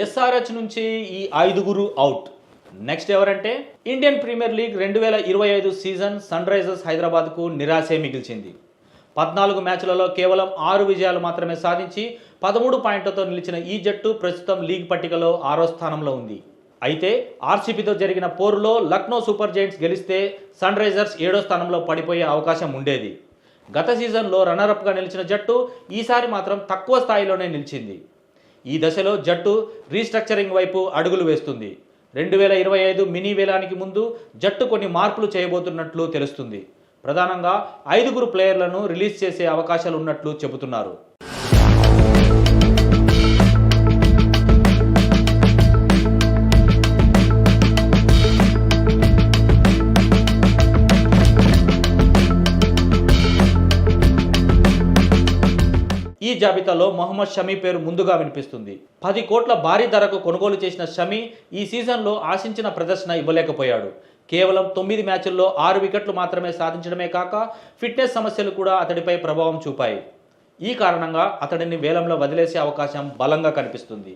SRH నుంచి ఈ ఐదుగురు అవుట్. నెక్స్ట్ ఎవరంటే Indian Premier League 2025 season Sunrisers హైదరాబాద్కు నిరాశే మిగిల్చింది. 14 మ్యాచ్లలో కేవలం 6 విజయాలు మాత్రమే సాధించి 13 పాయింట్లతో నిలిచిన ఈ జట్టు ప్రస్తుతం లీగ్ పట్టికలో 6వ స్థానంలో ఉంది. అయితే ఆర్సీబీతో జరిగిన పోరులో లక్నో సూపర్ జైంట్స్ గెలిస్తే సన్ రైజర్స్ 7వ స్థానంలో పడిపోయే అవకాశం ఉండేది. గత సీజన్లో రన్నరప్గా నిలిచిన జట్టు ఈసారి మాత్రం తక్కువ స్థాయిలోనే నిలిచింది. ఈ దశలో జట్టు రీస్ట్రక్చరింగ్ వైపు అడుగులు వేస్తుంది. 2025 మినీ వేలానికి ముందు జట్టు కొన్ని మార్పులు చేయబోతున్నట్లు తెలుస్తుంది. ప్రధానంగా 5 ప్లేయర్లను రిలీజ్ చేసే అవకాశాలు ఉన్నట్లు చెబుతున్నారు. ఈ జాబితాలో మొహమ్మద్ షమీ పేరు ముందుగా వినిపిస్తుంది. 10 కోట్ల భారీ ధరకు కొనుగోలు చేసిన షమీ ఈ సీజన్లో ఆశించిన ప్రదర్శన ఇవ్వలేకపోయాడు. కేవలం 9 మ్యాచ్ల్లో 6 వికెట్లు మాత్రమే సాధించడమే కాక ఫిట్నెస్ సమస్యలు కూడా అతడిపై ప్రభావం చూపాయి. ఈ కారణంగా అతడిని వేలంలో వదిలేసే అవకాశం బలంగా కనిపిస్తుంది.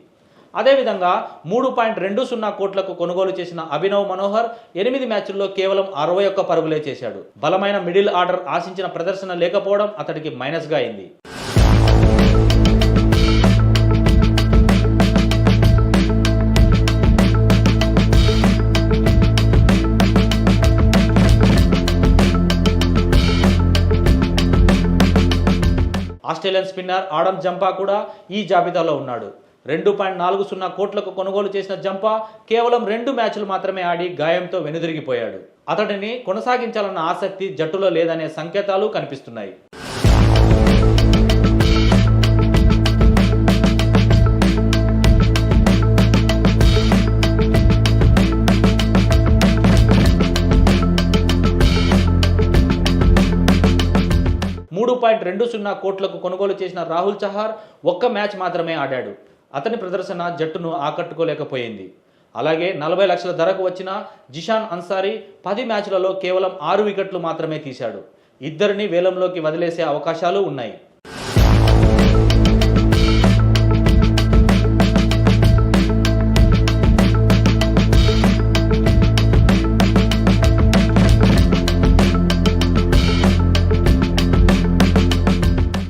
అదేవిధంగా 3.20 కోట్లకు కొనుగోలు చేసిన అభినవ్ మనోహర్ 8 మ్యాచ్ల్లో కేవలం 61 పరుగులే చేశాడు. బలమైన మిడిల్ ఆర్డర్ ఆశించిన ప్రదర్శన లేకపోవడం అతడికి మైనస్గా అయింది. ఆస్ట్రేలియన్ స్పిన్నర్ ఆడమ్ జంపా కూడా ఈ జాబితాలో ఉన్నాడు. 2.40 కోట్లకు కొనుగోలు చేసిన జంపా కేవలం 2 మ్యాచ్లు మాత్రమే ఆడి గాయంతో వెనుదిరిగిపోయాడు. అతడిని కొనసాగించాలన్న ఆసక్తి జట్టులో లేదనే సంకేతాలు కనిపిస్తున్నాయి. $3.20 కోట్లకు కొనుగోలు చేసిన రాహుల్ చహార్ 1 మ్యాచ్ మాత్రమే ఆడాడు. అతని ప్రదర్శన జట్టును ఆకట్టుకోలేకపోయింది. అలాగే 40 లక్షల ధరకు వచ్చిన జిషాన్ అన్సారీ 10 మ్యాచ్లలో కేవలం 6 వికెట్లు మాత్రమే తీశాడు. ఇద్దరిని వేలంలోకి వదిలేసే అవకాశాలు ఉన్నాయి.